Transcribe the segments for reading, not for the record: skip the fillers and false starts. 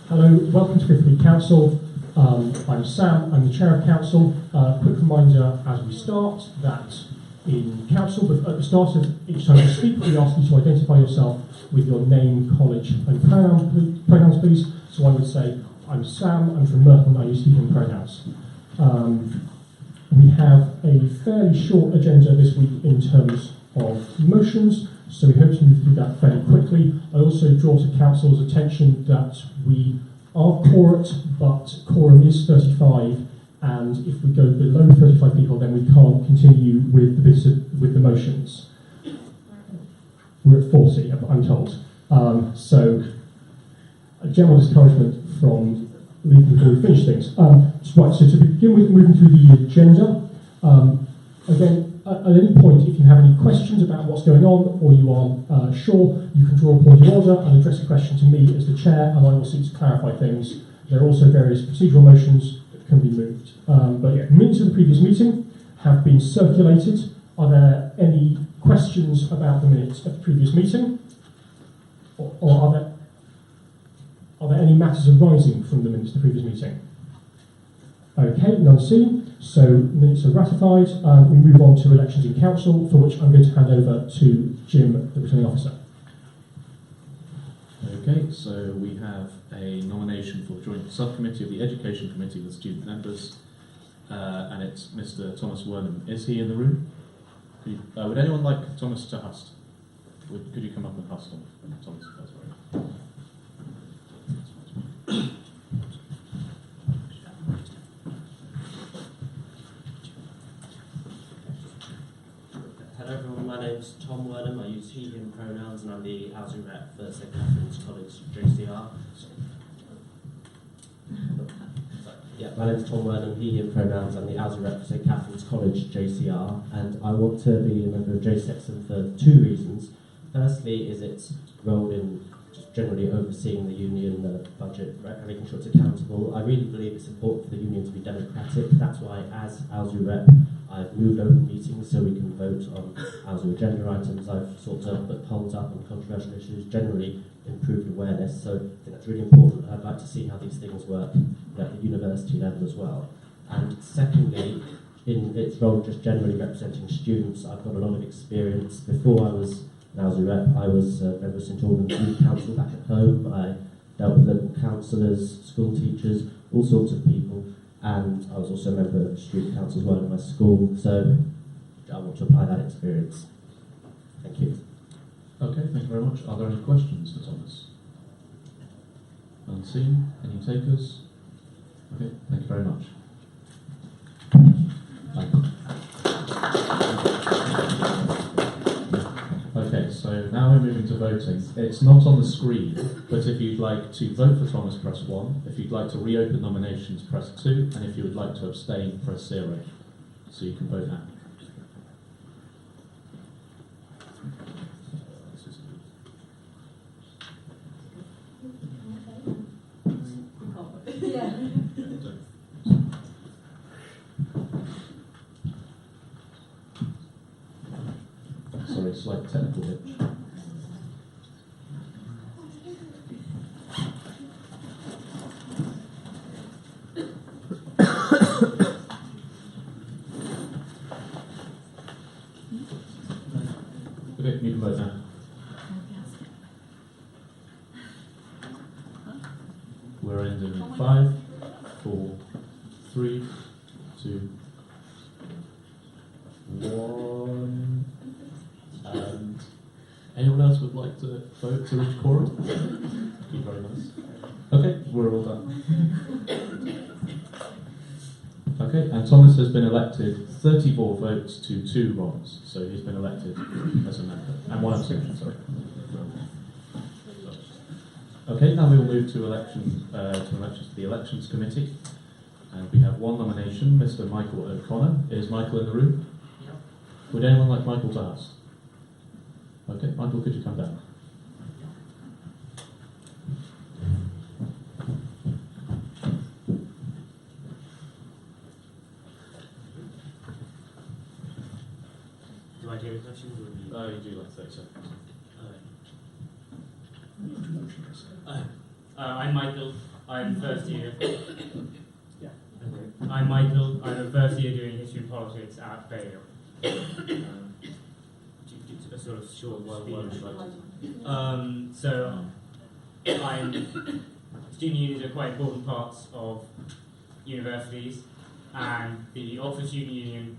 Hello, welcome to Fifth Week Council. I'm Sam, I'm the Chair of Council. Quick reminder as we start that in Council, but at the start of each time you speak, we ask you to identify yourself with your name, college and pronouns please. So I would say, I'm Sam, I'm from Merton, I use he, him pronouns. We have a fairly short agenda this week in terms of motions, so we hope to move through that fairly quickly. I also draw to Council's attention that we are quorate, but quorum is 35, and if we go below 35 people, then we can't continue with the with the motions. We're at 40, I'm told. So, a general discouragement from leaving before we finish things. Right, so to begin with, moving through the agenda. Again, at any point, if you have any questions about what's going on, or you aren't sure, you can draw a point of order and address a question to me as the chair, and I will seek to clarify things. There are also various procedural motions that can be moved. But yeah, minutes of the previous meeting have been circulated. Are there any questions about the minutes of the previous meeting? Or are there any matters arising from the minutes of the previous meeting? Okay, none seen. So minutes are ratified. We move on to elections in council, for which I'm going to hand over to Jim, the returning officer. Okay, so we have a nomination for joint subcommittee of the Education Committee with student members, and it's Mr. Thomas Wernham. Is he in the room? Would anyone like Thomas to host? Could you come up and host Thomas? That's right. Hello everyone, my name's Tom Wernham. I use he, him pronouns, and I'm the housing rep for St Catherine's College, JCR. My name's Tom Wernham, he, him pronouns, I'm the housing rep for St Catherine's College, JCR, and I want to be a member of JSEXN for two reasons. Firstly is its role in just generally overseeing the union, the budget, making sure it's accountable. I really believe it's important for the union to be democratic. That's why, as housing rep, I've moved open meetings so we can vote on housing agenda items. I've sort of put polls up on controversial issues, generally improved awareness. So I think that's really important. I'd like to see how these things work at the university level as well. And secondly, in its role just generally representing students, I've got a lot of experience. Before I was an housing rep, I was a member of St Albans Youth Council back at home. I dealt with local councillors, school teachers, all sorts of people. And I was also a member of student council as well in my school, so I want to apply that experience. Thank you. Okay, thank you very much. Are there any questions for Thomas? Unseen? Any takers? Okay, thank you very much. Okay, so now we're moving to voting. It's not on the screen, but if you'd like to vote for Thomas, press 1. If you'd like to reopen nominations, press 2. And if you would like to abstain, press 0. So you can vote now. Sorry, slight technical hitch. Okay, you can vote now. We're ending in 5, 4, 3, 2, 1. And anyone else would like to vote to reach quorum? Thank you very much. Okay, we're all done. Okay, and Thomas has been elected 34 votes to 2 wrongs, so he's been elected as a member. And 1 abstention, sorry. Okay, now we will move to elections to the Elections Committee. And we have 1 nomination, Mr. Michael O'Connor. Is Michael in the room? Yeah. Would anyone like Michael to ask? Okay, Michael, could you come down? Do I take the questions? You do like 30 seconds. I'm Michael. I'm first year. I'm Michael. I'm a first year doing history and politics at Bale. A sort of short speech. So student unions are quite important parts of universities, and the Oxford Student Union,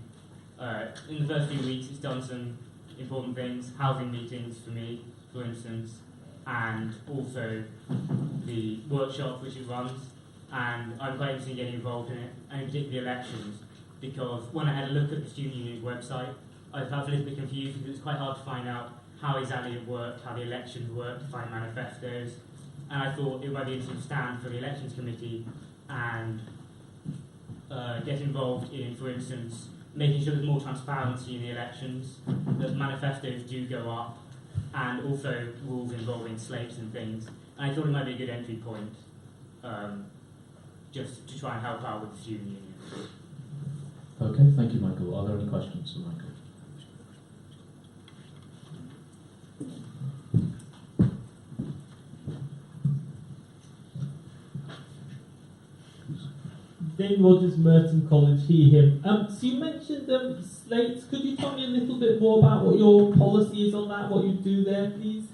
in the first few weeks, it's done some important things, housing meetings for me, for instance, and also the workshop which it runs, and I'm quite interested in getting involved in it, and in particular elections, because when I had a look at the Student Union's website, I felt a little bit confused because it's quite hard to find out how exactly it worked, how the elections worked, to find manifestos, and I thought it might be interesting to stand for the elections committee and get involved in, for instance, making sure there's more transparency in the elections, that manifestos do go up, and also rules involving slates and things. And I thought it might be a good entry point, just to try and help out with the student union. Okay, thank you, Michael. Are there any questions for Michael? Dane Rogers, Merton College, he, him. So you mentioned slates. Could you tell me a little bit more about what your policy is on that, what you do there, please?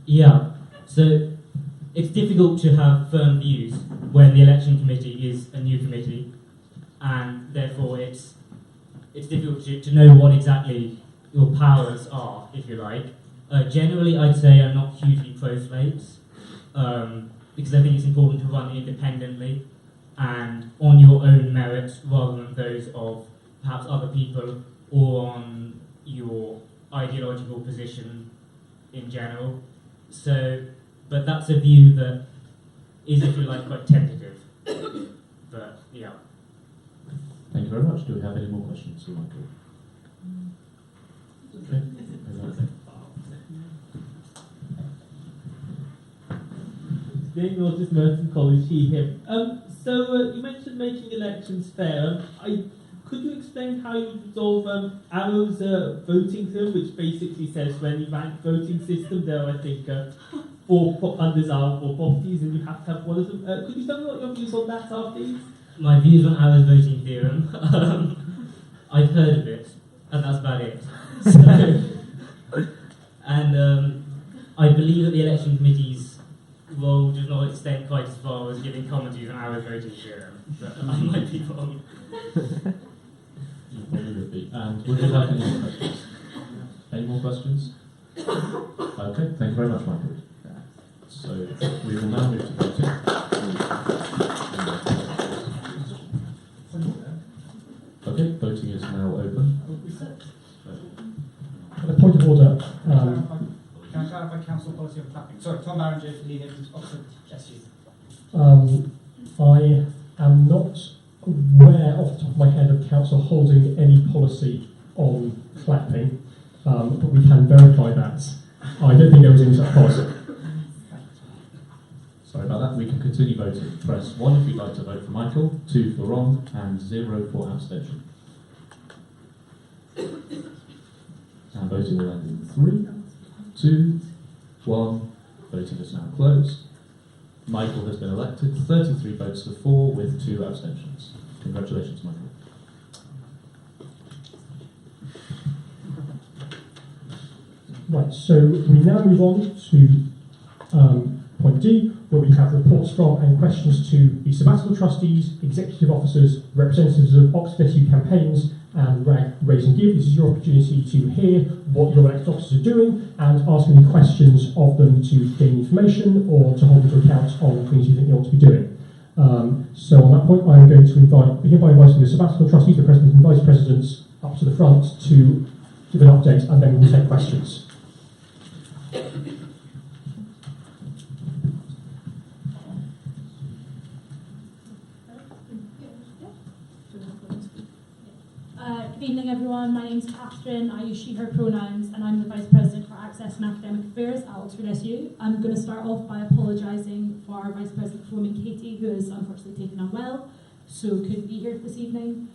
Yeah. So it's difficult to have firm views when the election committee is a new committee, and therefore it's difficult to know what exactly your powers are, if you like. Generally, I'd say I'm not hugely pro-slates, because I think it's important to run independently and on your own merits rather than those of perhaps other people or on your ideological position in general. So, but that's a view that is, if you like, quite tentative. But, yeah. Thank you very much. Do we have any more questions for Michael? Okay. Dane Rogers, Merton College, he, him. So you mentioned making elections fair. Could you explain how you resolve Arrow's voting theorem, which basically says for any ranked voting system, there are, I think, 4 undesirable properties, and you have to have one of them. Could you tell me what your views on that are, please? My views on Arrow's voting theorem? I've heard of it, and that's about it. So, and I believe that the election committee's role does not extend quite as far as giving commentaries on Arrow's voting theorem, but I might be wrong. You probably would be. And would you like any more questions? Any more questions? Okay, thank you very much, Michael. So we will now move to voting. Okay, voting is now open. A point of order. Can I clarify council policy on clapping? Sorry, Tom Barringer, Lee Oxford, SU. I am not aware off the top of my head of council holding any policy on clapping, but we can verify that. I don't think there was any such policy. Sorry about that. We can continue voting. Press 1 if you'd like to vote for Michael, 2 for Ron, and 0 for abstention. And voting will end in 3, 2, 1. Voting is now closed. Michael has been elected, 33 votes to 4 with 2 abstentions. Congratulations, Michael. Right, so we now move on to point D, where we have reports from and questions to the sabbatical trustees, executive officers, representatives of Oxford SU campaigns, and RAG Raise and Give. This is your opportunity to hear what your elected officers are doing and ask any questions of them to gain information or to hold them to account on things you think they ought to be doing. So on that point, I'm going to begin by inviting the sabbatical trustees, the president and vice presidents, up to the front to give an update, and then we'll take questions. Good evening, everyone. My name is Catherine. I use she, her pronouns, and I'm the Vice President for Access and Academic Affairs at Oxford SU. I'm going to start off by apologising for our Vice President for Women, Katie, who is unfortunately taken unwell, so couldn't be here this evening.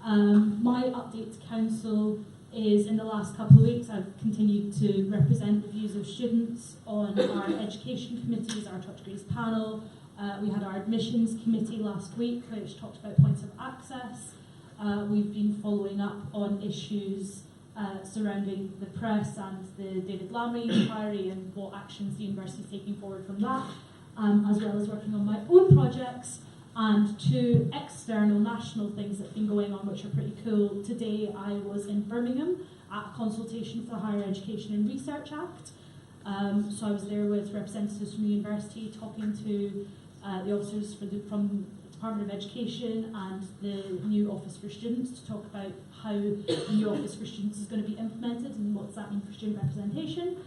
My update to Council is in the last couple of weeks I've continued to represent the views of students on our education committees, our Touch Degrees panel. We had our admissions committee last week, which talked about points of access. We've been following up on issues surrounding the press and the David Lamley inquiry and what actions the university is taking forward from that, as well as working on my own projects and 2 external national things that have been going on which are pretty cool. Today I was in Birmingham at a consultation for the Higher Education and Research Act. So I was there with representatives from the university talking to the officers from the Department of Education and the new Office for Students to talk about how the new Office for Students is going to be implemented and what does that mean for student representation.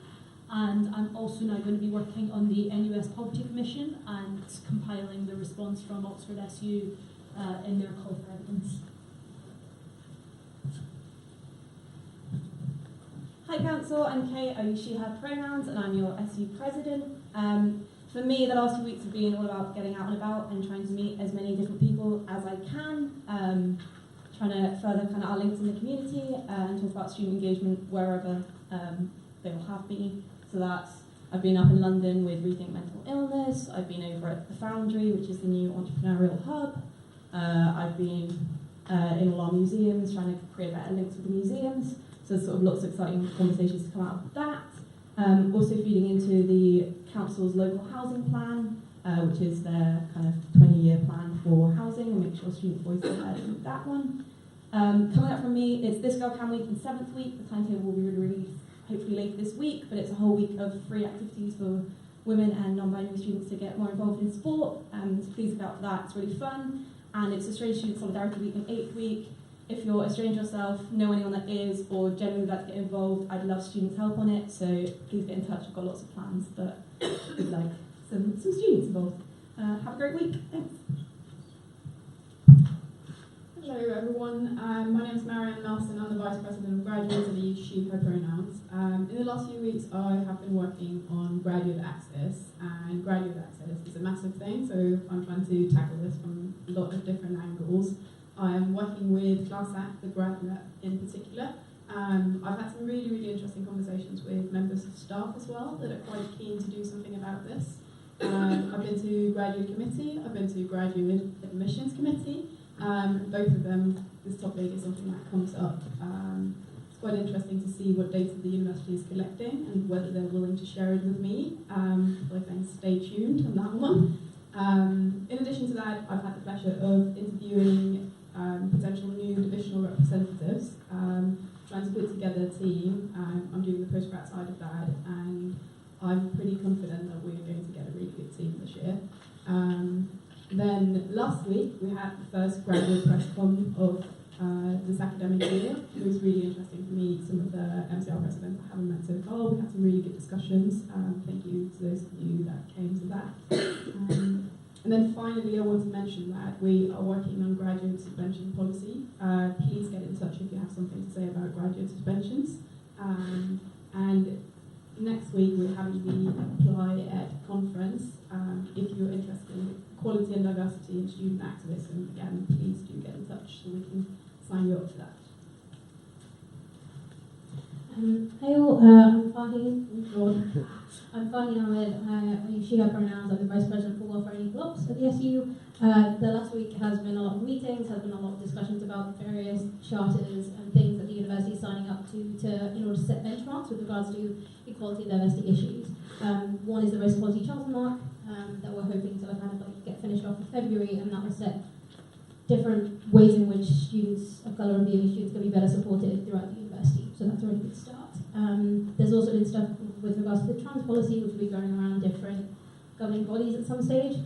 And I'm also now going to be working on the NUS Poverty Commission and compiling the response from Oxford SU in their call for evidence. Hi Council, I'm Kate, I use she, her pronouns, and I'm your SU President. For me, the last few weeks have been all about getting out and about and trying to meet as many different people as I can, trying to further kind of our links in the community and talk about student engagement wherever they will have me. So I've been up in London with Rethink Mental Illness, I've been over at the Foundry, which is the new entrepreneurial hub, I've been in all our museums trying to create better links with the museums, so there's sort of lots of exciting conversations to come out of that. Also feeding into the council's local housing plan, which is their kind of 20-year plan for housing, and make sure student voice is heard in that one. Coming up from me, it's This Girl Can Week and 7th week. The timetable will be released hopefully later this week, but it's a whole week of free activities for women and non-binary students to get more involved in sport. So please look out for that, it's really fun. And it's a Strange Student Solidarity Week and 8th week. If you're a stranger yourself, know anyone that is, or genuinely would like to get involved, I'd love students' help on it, so please get in touch. I've got lots of plans, but we'd like some students involved. Have a great week. Thanks. Hello everyone, my name is Marianne Nelson. I'm the Vice President of Graduates and I use she, her pronouns. In the last few weeks I have been working on graduate access, and graduate access is a massive thing, so I'm trying to tackle this from a lot of different angles. I'm working with GlassAct, the grad rep in particular. I've had some really, really interesting conversations with members of staff as well that are quite keen to do something about this. I've been to graduate committee, I've been to graduate admissions committee. Both of them, this topic is something that comes up. It's quite interesting to see what data the university is collecting and whether they're willing to share it with me. So I think stay tuned on that one. In addition to that, I've had the pleasure of interviewing potential new divisional representatives, trying to put together a team. I'm doing the postgrad side of that, and I'm pretty confident that we're going to get a really good team this year. Then last week we had the first graduate press con of this academic year. It was really interesting to meet some of the MCR presidents I haven't met so far. We had some really good discussions. Thank you to those of you that came to that. And then finally I want to mention that we are working on graduate suspension policy. Please get in touch if you have something to say about graduate suspensions. And next week we're having the Apply Ed conference. If you're interested in equality and diversity and student activism, again, please do get in touch so we can sign you up for that. Hey all, I'm Fahi. I'm Fahi Ahmed. I use she, her pronouns. I'm the Vice President for Welfare and Equal Ops at the SU. The last week has been a lot of meetings, has been a lot of discussions about various charters and things that the university is signing up to in order to set benchmarks with regards to equality and diversity issues. One is the Race Equality Charter Mark that we're hoping to kind of like get finished off in February, and that will set different ways in which students of colour and BME students can be better supported throughout the university. So that's a really good start. There's also been stuff with regards to the trans policy, which will be going around different governing bodies at some stage.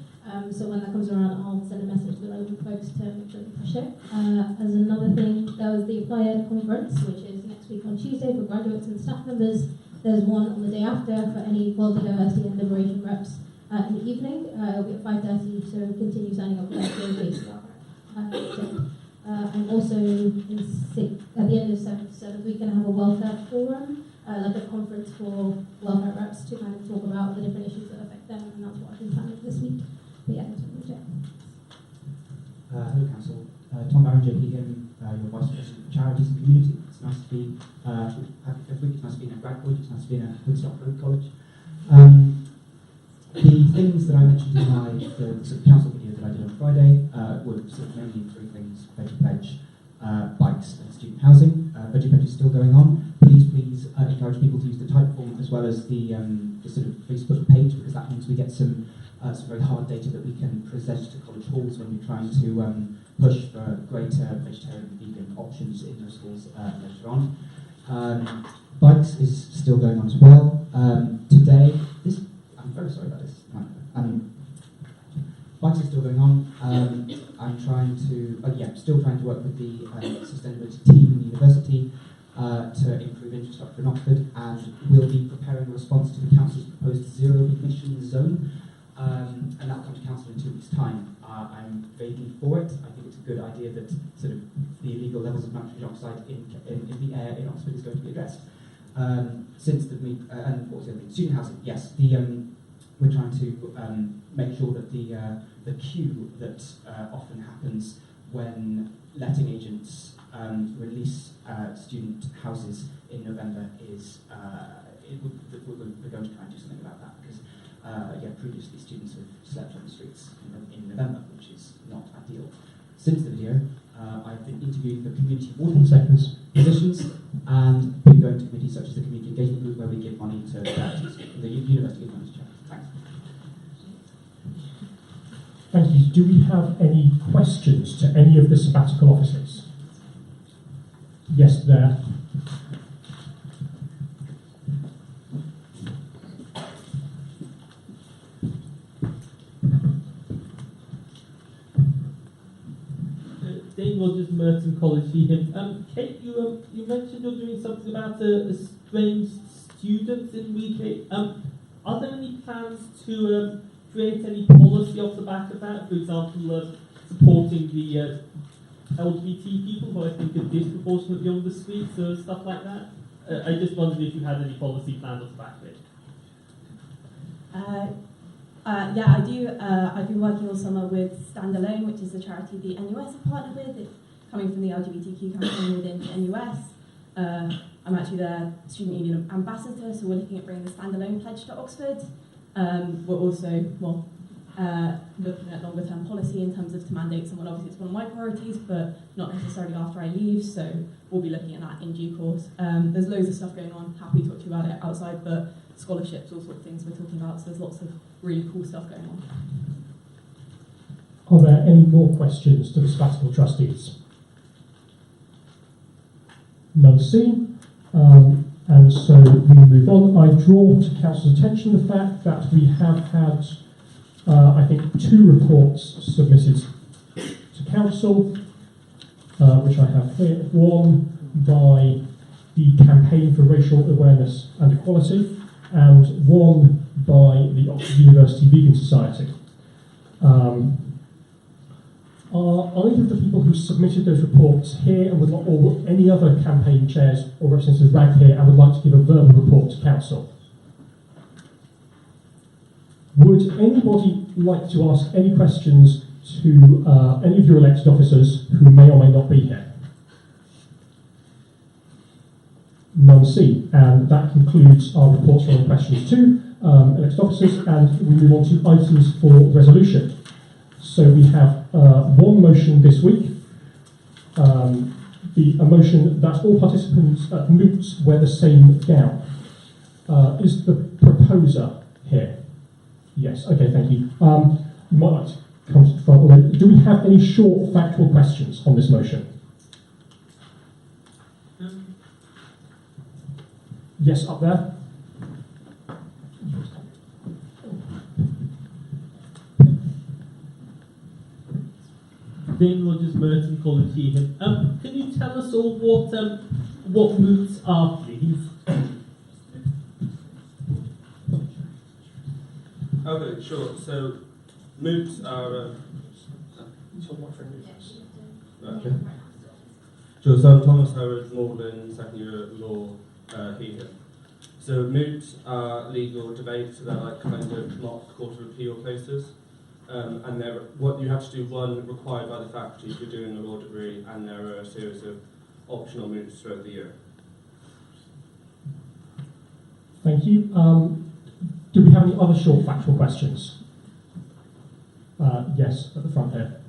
So when that comes around, I'll send a message to the relevant folks to make sure we push it. As another thing, there was the Apply Ed conference, which is next week on Tuesday for graduates and staff members. There's one on the day after for any equality, diversity and liberation reps in the evening. It'll be at 5:30, so continue signing up for that for I'm also at the end of 7th week going to have a welfare forum, like a conference for welfare reps to kind of talk about the different issues that affect them, and that's what I've been planning this week. But yeah, that's what Hello Council, Tom Barron, JP, your Vice President for Charities and Community. It's nice to be happy fifth week. It's nice to be in a grad college. It's nice to be in a Woodstock Road College. The things that I mentioned in the sort of council video that I did on Friday were sort of mainly three things: Veggie Pledge, bikes, and student housing. Veggie Pledge is still going on. Please encourage people to use the Typeform as well as the sort of Facebook page, because that means we get some very hard data that we can present to college halls when we're trying to push for greater vegetarian and vegan options in those schools later on. Bikes is still going on as well. Today, I'm very sorry about this. Bikes is still going on. I'm trying to, still trying to work with the sustainability team in the university to improve infrastructure in Oxford, and we'll be preparing a response to the council's proposed zero emission zone, and that'll come to council in 2 weeks' time. I'm vaguely for it. I think it's a good idea that sort of the illegal levels of nitrogen oxide in the air in Oxford is going to be addressed. Since the and what was the other thing? Student housing, yes. We're trying to make sure that the queue that often happens when letting agents release student houses in November is we're going to try and do something about that, because previously students have slept on the streets in November, which is not ideal. Since the video, I've been interviewing for community warden positions, and been going to committees such as the community engagement group, where we give money to charities. The university gives money to charities. Thanks. Thank you. Do we have any questions to any of the sabbatical officers? Yes, there. Dane Rogers, Merton College, Heatham. Kate, you mentioned you're doing something about a strange student in week 8. Are there any plans to create any policy off the back of that? For example, supporting the LGBT people who I think are disproportionately on the streets or stuff like that? I just wondered if you had any policy plans off the back of it. Yeah, I do. I've been working all summer with Standalone, which is the charity the NUS have partnered with. It's coming from the LGBTQ campaign within the NUS. I'm actually their student union ambassador, so we're looking at bringing the Standalone pledge to Oxford. We're also, looking at longer term policy in terms of to mandate someone. Obviously, it's one of my priorities, but not necessarily after I leave, so we'll be looking at that in due course. There's loads of stuff going on. Happy to talk to you about it outside, but scholarships, all sorts of things we're talking about, so there's lots of really cool stuff going on. Are there any more questions to the sabbatical trustees? None seen. And so we move on. I draw to council's attention the fact that we have had, I think, 2 reports submitted to council, which I have here. One by the Campaign for Racial Awareness and Equality, and one by the Oxford University Vegan Society. Are either of the people who submitted those reports here, and or any other campaign chairs or representatives RAG here, and would like to give a verbal report to council? Would anybody like to ask any questions to any of your elected officers who may or may not be here? None seen, and that concludes our reports on questions to elected officers, and we move on to items for resolution. So we have one motion this week, a motion that all participants at moots wear the same gown. Is the proposer here? Yes, okay, thank you. You might like to come to the front. Do we have any short factual questions on this motion? Yes, up there. Dane Rogers, Merton College, Heatham. Can you tell us all what moots are, please? Okay, sure. So, moots are. Okay. Sure. So I'm Thomas Howard, Magdalen, second year at law, Heatham. So moots are legal debates, so they're like kind of mock court of appeal cases. And they're what you have to do, one, required by the faculty if you're doing a law degree, and there are a series of optional moots throughout the year. Thank you. Do we have any other short factual questions? Yes, at the front here.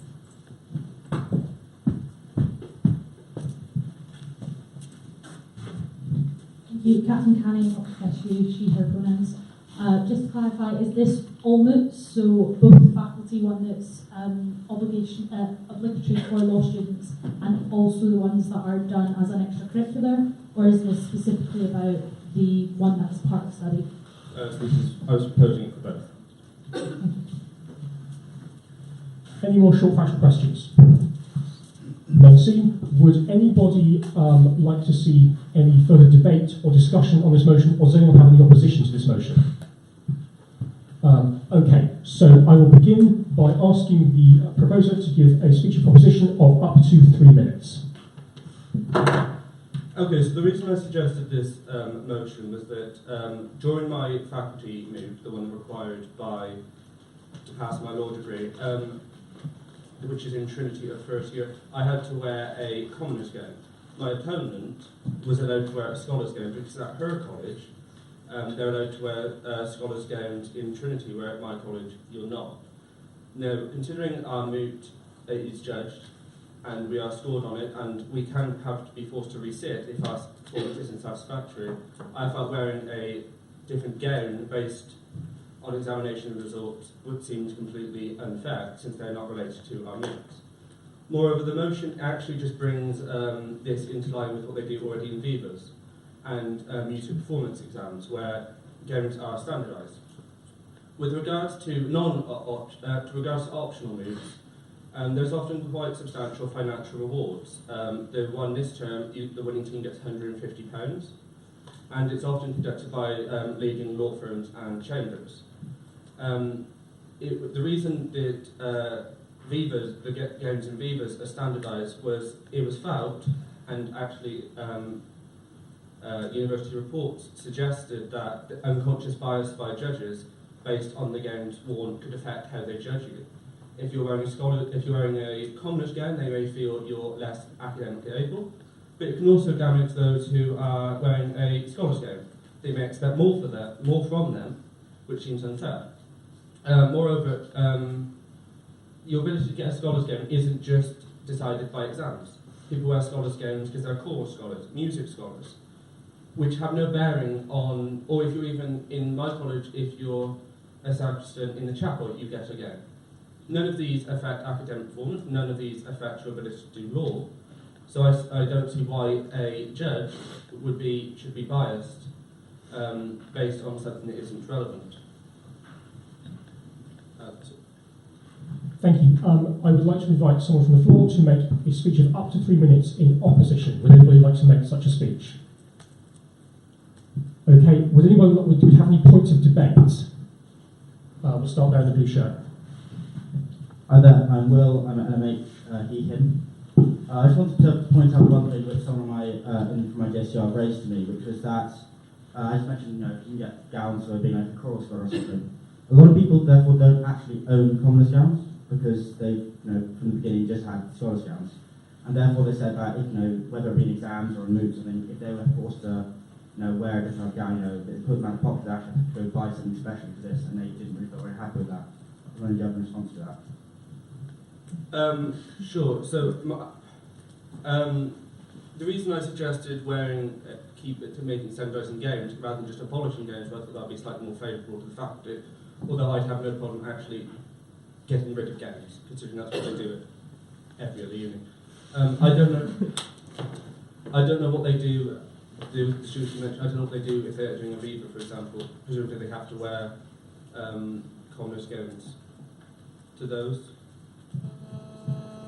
Thank you. Catherine Canning, SU, she, her pronouns. Just to clarify, is this all moots, so both the faculty one that's obligatory for law students and also the ones that are done as an extracurricular, or is this specifically about the one that's part of study? I was proposing it for both. Any more short factual questions? None seen. Would anybody like to see any further debate or discussion on this motion, or does anyone have any opposition to this motion? Okay, so I will begin by asking the proposer to give a speech of proposition of up to 3 minutes. Okay, so the reason I suggested this motion was that during my faculty moot, the one required to pass my law degree, which is in Trinity at first year, I had to wear a commoner's gown. My opponent was allowed to wear a scholar's gown because at her college, they're allowed to wear scholars' gowns in Trinity, where at my college you're not. Now, considering our moot is judged and we are scored on it, and we can have to be forced to resit if our performance isn't satisfactory, I felt wearing a different gown based on examination results would seem completely unfair, since they're not related to our moots. Moreover, the motion actually just brings this into line with what they do already in Vivas and music performance exams, where gowns are standardised. With regards to optional moots, there's often quite substantial financial rewards. The one this term, the winning team gets £150, and it's often conducted by leading law firms and chambers. The reason that the gowns in Vivas are standardised was it was felt, and actually university reports suggested that the unconscious bias by judges based on the gowns worn could affect how they judge you. If you're wearing a commoner's gown, they may feel you're less academically able, but it can also damage those who are wearing a scholar's gown. They may expect more from them, which seems unfair. Moreover, your ability to get a scholar's gown isn't just decided by exams. People wear scholars' gowns because they're core scholars, music scholars, which have no bearing on, or if you're even in my college, if you're a sacristan in the chapel, you get a gown. None of these affect academic performance, none of these affect your ability to do law, so I don't see why a judge should be biased based on something that isn't relevant. Thank you. I would like to invite someone from the floor to make a speech of up to 3 minutes in opposition. Would anybody like to make such a speech? Okay, do we have any points of debate? We'll start there in the blue shirt. Hi there, I'm Will, I'm an MH, he, him. I just wanted to point out one thing which some of my, from my JCR raised to me, which was that, I just mentioned, you can get gowns for being like a choral scholar or something. A lot of people, therefore, don't actually own commoner's gowns, because they, from the beginning just had scholars' gowns. And therefore they said that, whether it be in exams or in moots, if they were forced to, wear a different gown, it put them out of pocket, they actually had to go buy something special for this, and they didn't really feel very happy with that. I was wondering if you have a response to that. Sure. So, the reason I suggested making standardising gowns rather than just abolishing gowns, I thought that would be slightly more favourable to the faculty. Although I'd have no problem actually getting rid of gowns, considering that's what they do at every other uni. I don't know what they do with the students you mentioned. I don't know what they do if they're doing a Viva, for example. Presumably they have to wear commoner's gowns to those.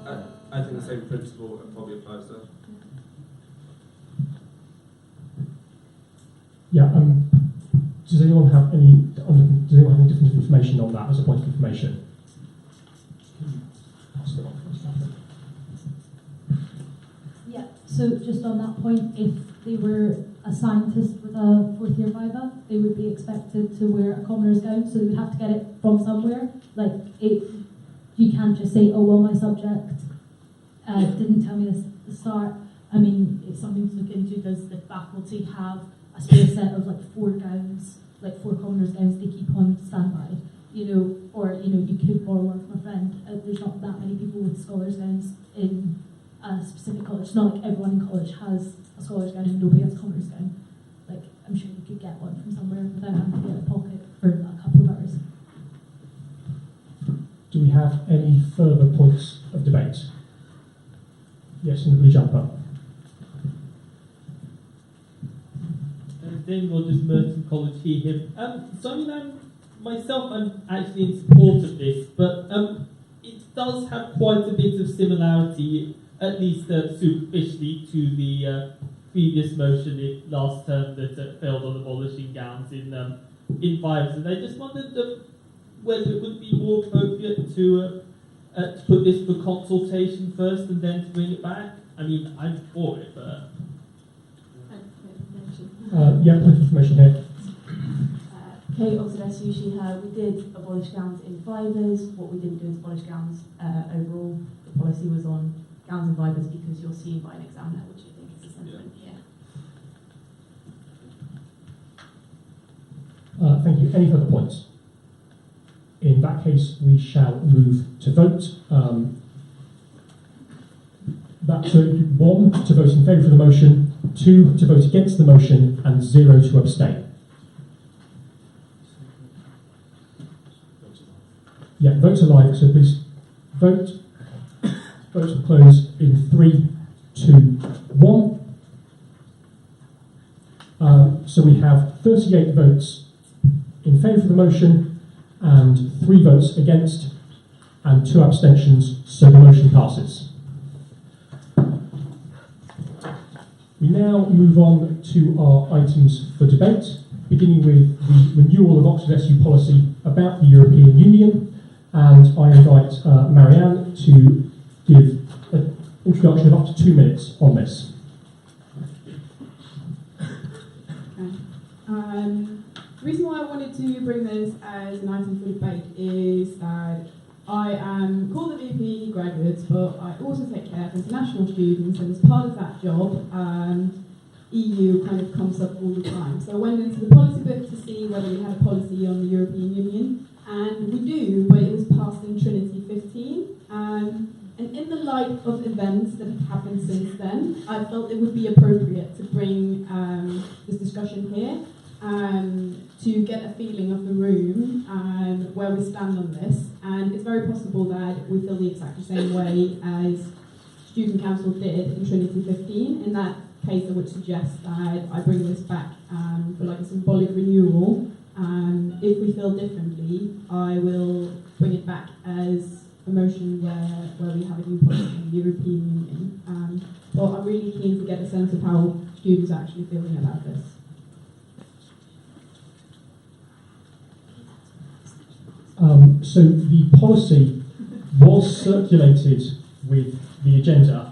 I think the same principle probably applies there. Yeah. Does anyone have any different information on that as a point of information? Yeah. So just on that point, if they were a scientist with a fourth year Viva, they would be expected to wear a commoner's gown, so they would have to get it from somewhere. You can't just say, oh well, my subject didn't tell me this at the start. I mean, it's something to look into. Does the faculty have a spare set of like 4 gowns, like 4 commoners gowns they keep on standby? You know, or you could borrow one from a friend. There's not that many people with scholars gowns in a specific college. It's not like everyone in college has a scholars gown and nobody has a commoners gown. Like, I'm sure you could get one from somewhere without having to be out of pocket for a couple of hours. Do we have any further points of debate? Yes, in the blue jumper. Then we'll just Merton College hear him. So I mean, I'm actually in support of this, but it does have quite a bit of similarity, at least superficially, to the previous motion last term that failed on abolishing gowns in vibes. And I just wondered whether it would be more appropriate to put this for consultation first and then to bring it back. I mean, I'm for it, but... Yeah, point of information here. Kate also SU, she had, we did abolish gowns in fibres. What we didn't do is abolish gowns overall. The policy was on gowns and fibres because you're seen by an examiner, which I think is the sentiment here. Thank you. Any further points? In that case, we shall move to vote. That's 1 to vote in favour of the motion, 2 to vote against the motion, and 0 to abstain. Yeah, votes are live, so please vote. Votes will close in 3, 2, 1. So we have 38 votes in favour of the motion, and 3 votes against, and 2 abstentions, so the motion passes. We now move on to our items for debate, beginning with the renewal of Oxford SU policy about the European Union, and I invite Marianne to give an introduction of up to 2 minutes on this. The reason why I wanted to bring this as an item for debate is that I am called a VP graduates, but I also take care of international students, and as part of that job, EU kind of comes up all the time. So I went into the policy book to see whether we had a policy on the European Union, and we do, but it was passed in Trinity 15. And in the light of events that have happened since then, I felt it would be appropriate to bring this discussion here to get a feeling of the room and where we stand on this. And it's very possible that we feel the exact same way as Student Council did in Trinity 15. In that case, I would suggest that I bring this back for like a symbolic renewal. If we feel differently, I will bring it back as a motion where we have a new policy in the European Union. But I'm really keen to get a sense of how students are actually feeling about this. So the policy was circulated with the agenda.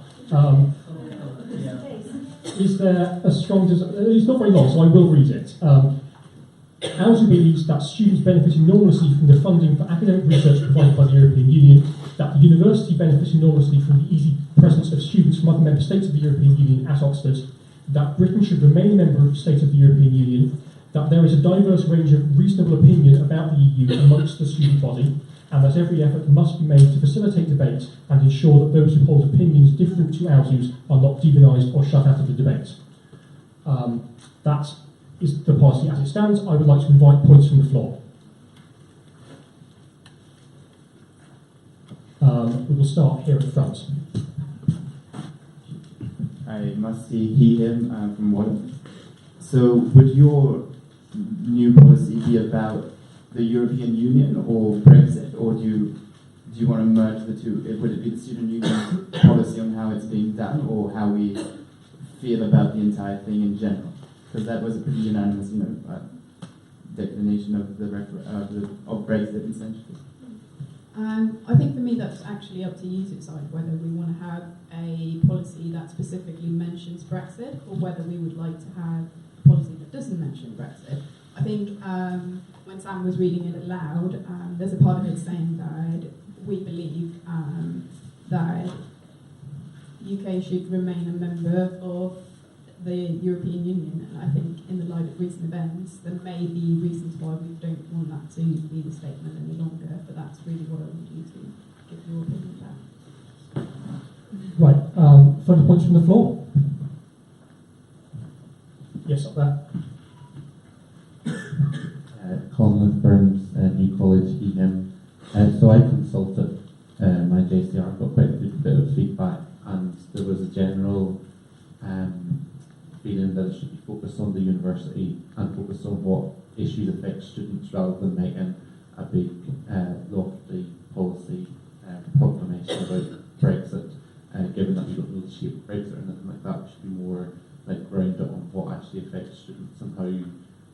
Is there a strong desire? It's not very long, so I will read it. Ours believes that students benefit enormously from the funding for academic research provided by the European Union, that the university benefits enormously from the easy presence of students from other member states of the European Union at Oxford, that Britain should remain a member state of the European Union, that there is a diverse range of reasonable opinion about the EU amongst the student body, and that every effort must be made to facilitate debate and ensure that those who hold opinions different to ours are not demonised or shut out of the debate. That is the policy as it stands. I would like to invite points from the floor. We will start here at the front. I must see he, him from Wallen. So would your new policy be about the European Union or Brexit, or do you want to merge the two? Would it be the student union policy on how it's being done, or how we feel about the entire thing in general? Because that was a pretty unanimous, declination of of Brexit essentially. I think for me that's actually up to you to decide whether we want to have a policy that specifically mentions Brexit, or whether we would like to have a policy that doesn't mention Brexit. I think when Sam was reading it aloud, there's a part of it saying that we believe that UK should remain a member of the European Union, and I think in the light of recent events, there may be reasons why we don't want that to be the statement any longer, but that's really what I want you to give your opinion about. Right, further points from the floor? Yes, up there. Colin Burns, New College, Eam. So I consulted my JCR, got quite a good bit of feedback, and there was a general feeling that it should be focused on the university and focused on what issues affect students rather than making a big lofty policy proclamation about Brexit, given that we don't know the shape of Brexit or anything like that. It should be more like grounded on what actually affects students and how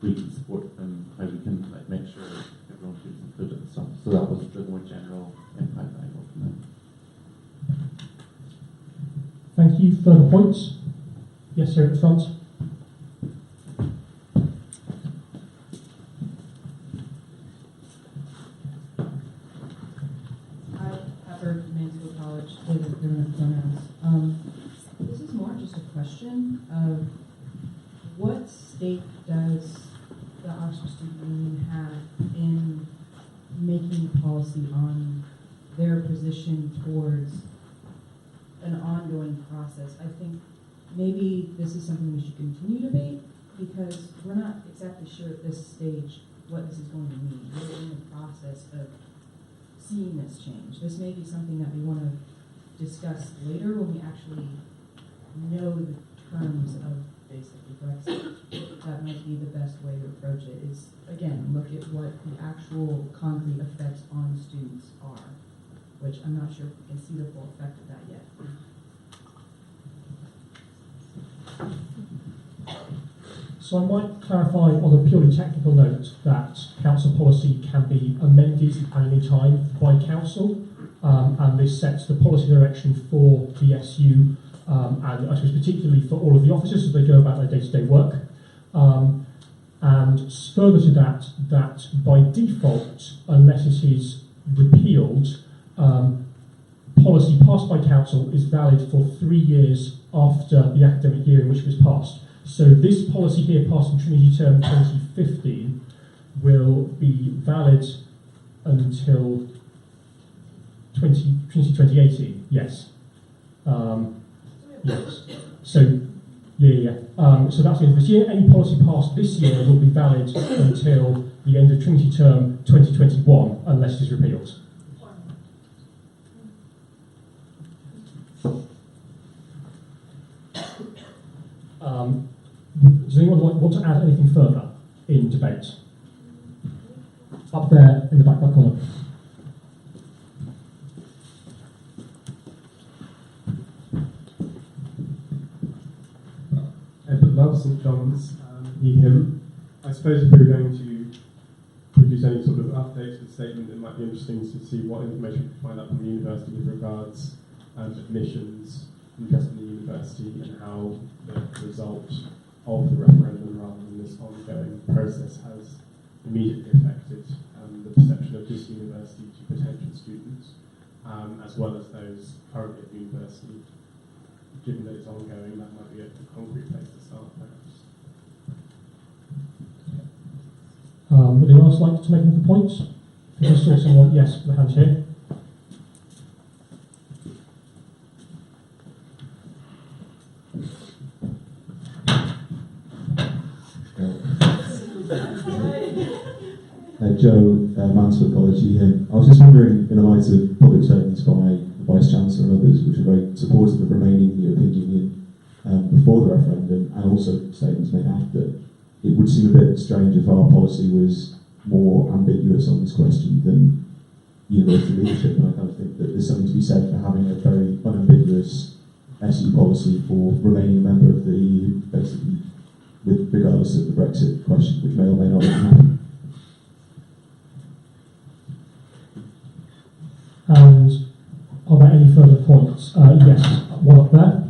we can support them, how we can like make sure everyone feels included and stuff. So that was the more general impact that I got from that. Thank you. Further points? Yes, here at the front. Pepper, Mansfield College, David Permanent Pronouns. This is more just a question of what stake does the Oxford Student Union have in making policy on their position towards an ongoing process? I think maybe this is something we should continue to debate, because we're not exactly sure at this stage what this is going to mean. We're in the process of seeing this change. This may be something that we want to discuss later when we actually know the terms of basically Brexit. That might be the best way to approach it, is, again, look at what the actual concrete effects on students are, which I'm not sure if we can see the full effect of that yet. So I might clarify on a purely technical note that council policy can be amended at any time by council, and this sets the policy direction for the SU, and I suppose particularly for all of the officers as they go about their day-to-day work. And further to that, that by default, unless it is repealed, policy passed by council is valid for 3 years after the academic year in which it was passed. So this policy here, passed in Trinity term 2015, will be valid until 2018. Yes. Yes. So so that's the end of this year. Any policy passed this year will be valid until the end of Trinity term 2021, unless it is repealed. Does anyone want to add anything further in debate? Up there in the back corner. Edward Love, St John's, him. I suppose if we were going to produce any sort of update to the statement, it might be interesting to see what information we can find out from the university with regards admissions, interest in the university, and how the result of the referendum rather than this ongoing process has immediately affected the perception of this university to potential students, as well as those currently at the university. Given that it's ongoing, that might be a concrete place to start, perhaps. Would anyone else like to make another point? I just saw someone, yes, the hand here. Joe, Mansfield College here. I was just wondering, in the light of public statements by the Vice-Chancellor and others, which are very supportive of remaining in the European Union before the referendum, and also statements made after, it would seem a bit strange if our policy was more ambiguous on this question than university leadership, and I kind of think that there's something to be said for having a very unambiguous SU policy for remaining a member of the EU, basically, regardless of the Brexit question, which may or may not happen. And are there any further points? Yes, one up there.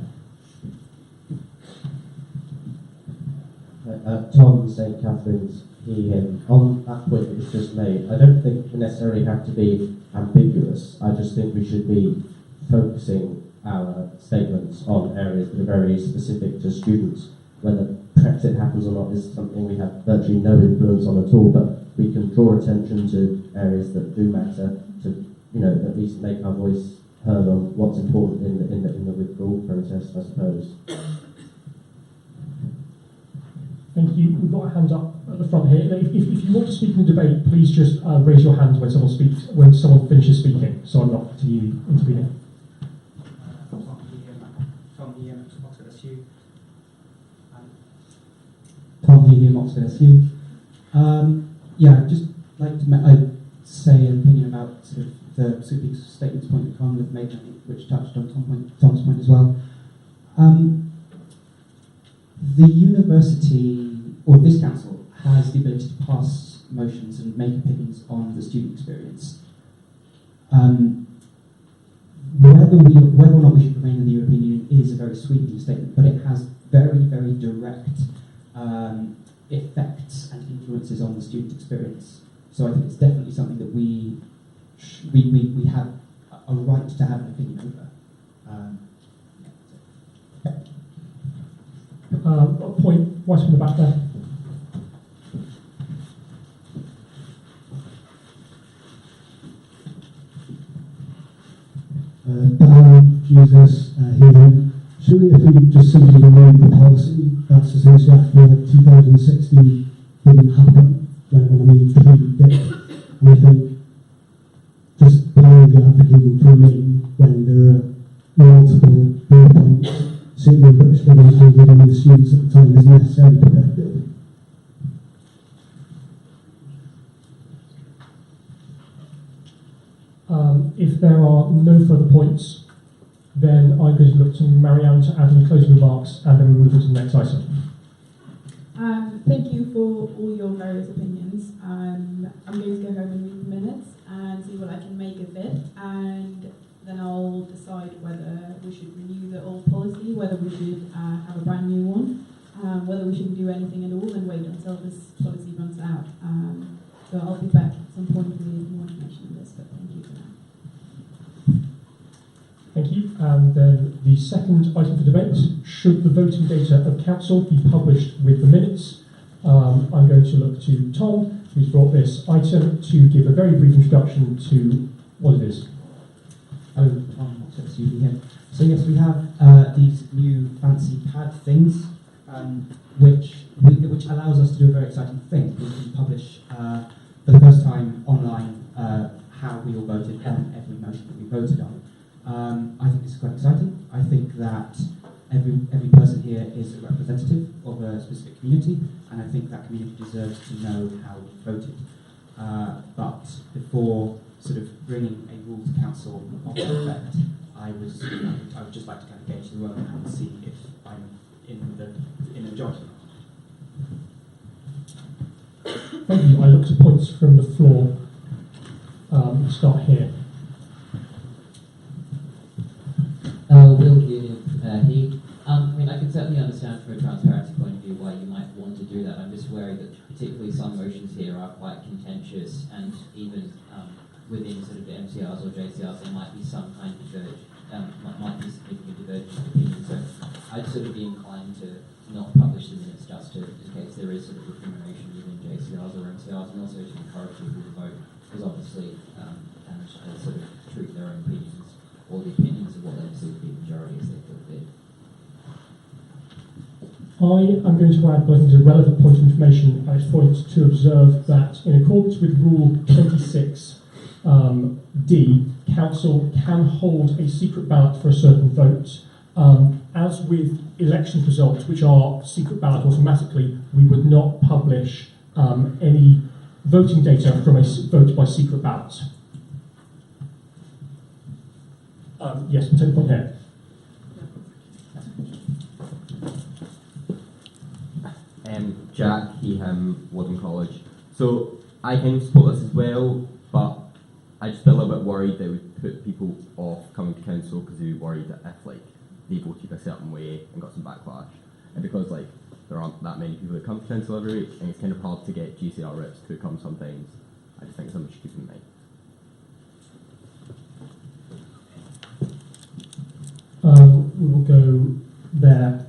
Tom, St Catherine's, him. On that point that was just made, I don't think we necessarily have to be ambiguous. I just think we should be focusing our statements on areas that are very specific to students. Whether Brexit happens or not is something we have virtually no influence on at all, but we can draw attention to areas that do matter to, at least make our voice heard on what's important in the withdrawal process, I suppose. Thank you. We've got a hand up at the front here. If you want to speak in the debate, please just raise your hand when someone finishes speaking, so I'm not continually intervening. Tom Healy, Oxford SU. I'd just like to say an opinion about sort of the sweeping statements point that Colin have made, I think, which touched on Tom's point as well. The university, or this council, has the ability to pass motions and make opinions on the student experience. Whether or not we should remain in the European Union is a very sweeping statement, but it has very, very direct effects and influences on the student experience. So I think it's definitely something that we have a right to have an opinion over. A point right from the back there. Dan, Jesus, Hayden. Surely if we just simply remove the policy, that's essentially after 2016 didn't happen, when I mean pre did. And I think just allowing the applicant to remain when there are multiple viewpoints, certainly British government and giving the students at the time is necessarily protected. If there are no further points, then I'm going to look to Marianne to add any closing remarks, and then we move on to the next item. Thank you for all your various opinions. I'm going to go home and read the minutes and see what I can make of it, and then I'll decide whether we should renew the old policy, whether we should have a brand new one, whether we shouldn't do anything at all and wait until this policy runs out. So I'll be back at some point with more information on this, but thank you for now. Thank you. And then the second item for debate, should the voting data of council be published with the minutes? I'm going to look to Tom, who's brought this item, to give a very brief introduction to what it is. So yes, we have these new fancy pad things, which allows us to do a very exciting thing. We can publish for the first time online how we all voted on every motion that we voted on. I think it's quite exciting. I think that every person here is a representative of a specific community, and I think that community deserves to know how we voted. But before sort of bringing a rule to council of that effect, I would just like to kind of gauge the room and see if I'm in the majority. Thank you. I look to points from the floor. We'll start here. Will Heath. I can certainly understand from a transparency point of view why you might want to do that. I'm just worried that particularly some motions here are quite contentious, and even within sort of the MCRs or JCRs there might be some kind of might be significant divergence of opinion. So I'd sort of be inclined to not publish the minutes just in case there is sort of discrimination within JCRs or MCRs, and also to encourage people to vote, because obviously and sort of treat their own opinions or the opinions of what they perceive to be the majority as they feel fit. I am going to add what I think is a relevant point of information at this point to observe that in accordance with Rule 26 D, Council can hold a secret ballot for a certain vote. As with election results, which are secret ballot automatically, we would not publish any voting data from a vote by secret ballot. Yes, we'll take the point here. Jack, he, him, Wadham College. So I kind of support this as well, but I just feel a little bit worried that it would put people off coming to council because they were worried that if they voted a certain way and got some backlash, and because there aren't that many people that come to council every week, and it's kind of hard to get GCR reps to come sometimes. I just think something should keep in mind. we will go there.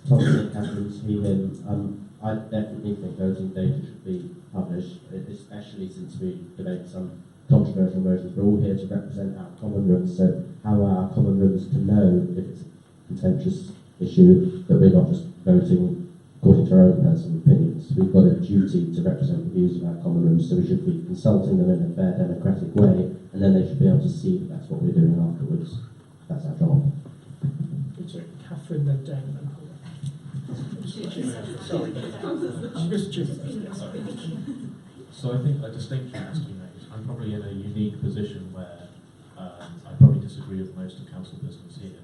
Thomas Catherine's he, him. I definitely think voting data should be published, especially since we debate some controversial motions. We're all here to represent our common rooms, so how are our common rooms to know if it's a contentious issue that we're not just voting according to our own personal opinions? We've got a duty to represent the views of our common rooms, so we should be consulting them in a fair democratic way, and then they should be able to see that that's what we're doing afterwards. That's our job. Catherine, then Dan, then sorry. So I think a distinction has to be made. I'm probably in a unique position where I probably disagree with most of council business here.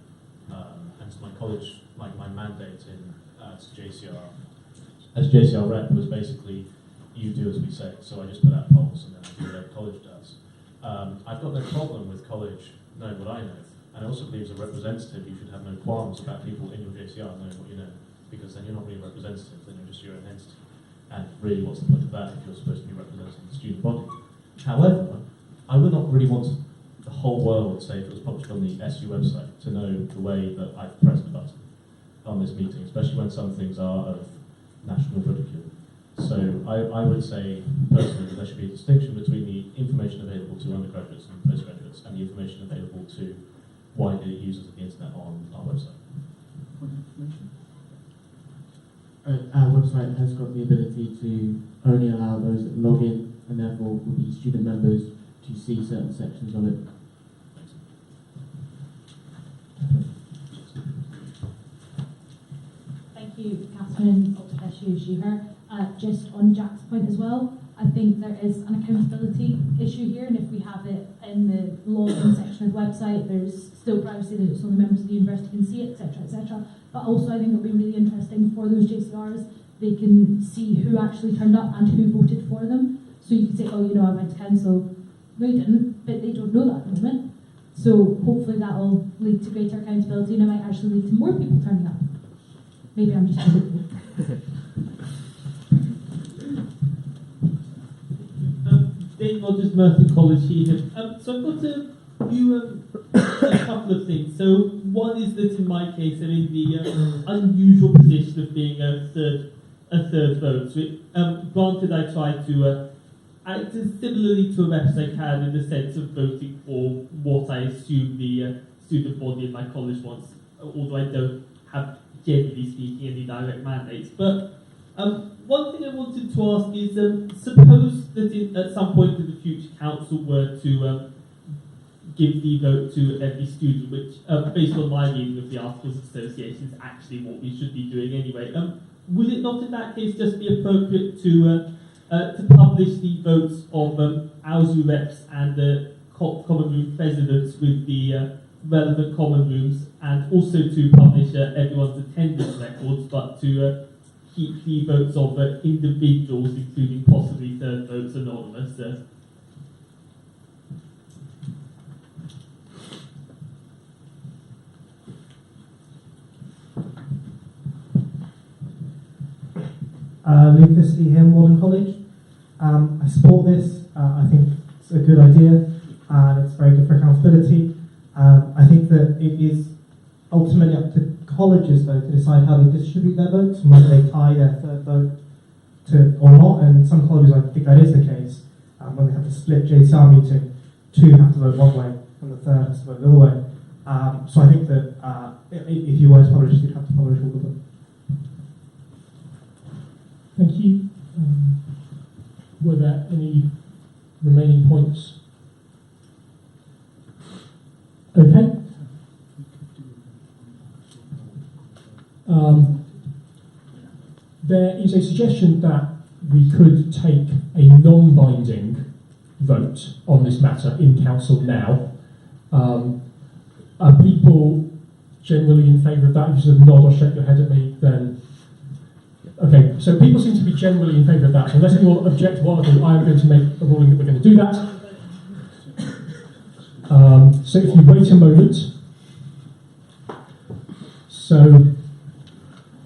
And so my college, like my mandate in as JCR rep was basically, you do as we say. So I just put out polls and then I do what college does. I've got no problem with college knowing what I know. And I also believe as a representative, you should have no qualms about people in your JCR knowing what you know, because then you're not really a representative, then you're just your own entity. And really, what's the point of that if you're supposed to be representing the student body? However, I would not really want the whole world, say if it was published on the SU website, to know the way that I've pressed the button on this meeting, especially when some things are of national ridicule. So I would say, personally, that there should be a distinction between the information available to undergraduates and postgraduates and the information available to wider users of the internet on our website. Our website has got the ability to only allow those that log in and therefore will be student members to see certain sections of it. Thank you, Catherine, Dr. she, her. Just on Jack's point as well, I think there is an accountability issue here, and if we have it in the login section of the website, there's still privacy that only members of the university can see it, etc., etc. But also, I think it'll be really interesting for those JCRs. They can see who actually turned up and who voted for them. So you can say, oh, you know, I went to council. No, you didn't, but they don't know that at the moment. So hopefully that will lead to greater accountability, and it might actually lead to more people turning up. Maybe I'm just hopeful. Dave Rogers, Merton College here. So I've got a couple of things. So one is that in my case, I'm in the unusual position of being a third vote. So, granted, I try to act similarly to a rep as I can in the sense of voting for what I assume the student body in my college wants, although I don't have, generally speaking, any direct mandates. But one thing I wanted to ask is, suppose that at some point in the future, council were to give the vote to every student, which, based on my reading of the Articles of Association, is actually what we should be doing anyway. Would it not, in that case, just be appropriate to publish the votes of AUSU reps and the common room presidents with the relevant common rooms, and also to publish everyone's attendance records, but to keep the votes of individuals, including possibly third votes, anonymous? Lucas E. here, Warden College. I support this. I think it's a good idea and it's very good for accountability. I think that it is ultimately up to colleges, though, to decide how they distribute their votes and whether they tie their third vote to or not. And some colleges, I think that is the case. When they have to split JCR meeting, two have to vote one way and the third has to vote the other way. So I think that if you were to publish, you'd have to publish all of them. Thank you. Were there any remaining points? Okay. There is a suggestion that we could take a non-binding vote on this matter in council now. Are people generally in favour of that? If you sort of nod or shake your head at me, then... Okay, so people seem to be generally in favour of that. So unless anyone objects wildly, I am going to make a ruling that we're going to do that. So if you wait a moment. So,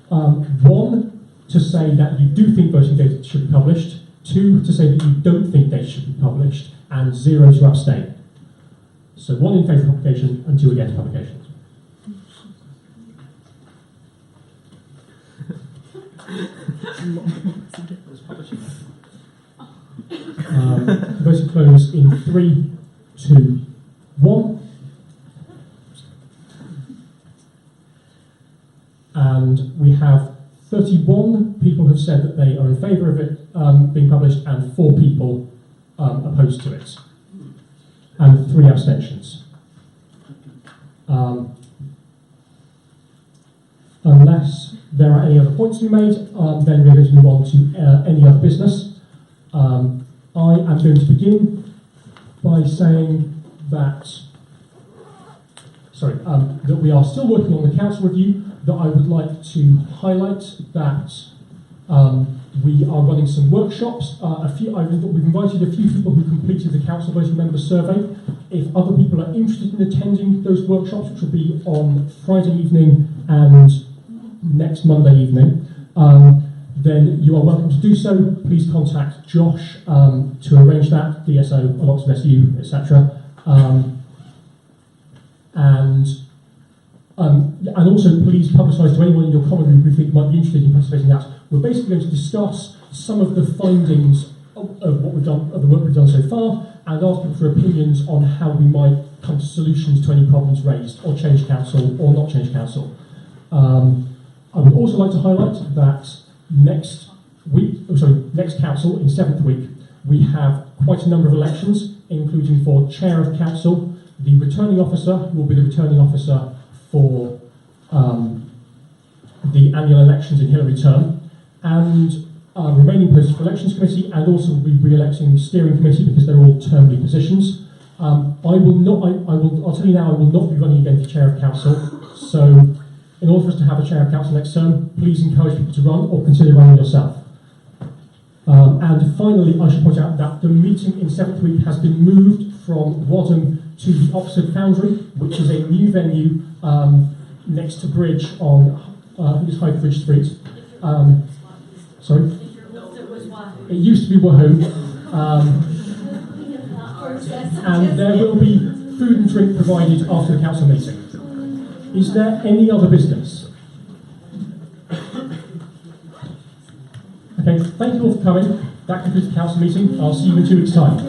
one, to say that you do think voting data should be published. Two, to say that you don't think they should be published. And zero to abstain. So 1 in favour of publication and 2 against publication. Voting closed in 3, 2, 1. And we have 31 people have said that they are in favour of it being published, and 4 people opposed to it, and 3 abstentions. Unless there are any other points to be made, then we're going to move on to any other business. I am going to begin by saying that, that we are still working on the council review, that I would like to highlight that we are running some workshops. We've invited a few people who completed the council voting member survey. If other people are interested in attending those workshops, which will be on Friday evening and next Monday evening, then you are welcome to do so. Please contact Josh to arrange that, DSO, at Oxford SU, etc. And also please publicise to anyone in your common group who think might be interested in participating in that. We're basically going to discuss some of the findings of what we've done, of the work we've done so far, and ask people for opinions on how we might come to solutions to any problems raised, or change council, or not change council. I would also like to highlight that next council, in 7th week, we have quite a number of elections, including for chair of council. The returning officer will be the returning officer for the annual elections in Hillary term, and remaining posts for elections committee, and also will be re-electing the steering committee because they're all termly positions. I'll tell you now, I will not be running again for chair of council. So, in order for us to have a chair of council next term, please encourage people to run or consider running yourself. And finally, I should point out that the meeting in 7th week has been moved from Wadham to the Oxford Foundry, which is a new venue next to Bridge on, I think it's High Bridge Street. Sorry? It used to be Wahoo. And there will be food and drink provided after the council meeting. Is there any other business? Okay, thank you all for coming. That concludes the council meeting. I'll see you in 2 weeks' time.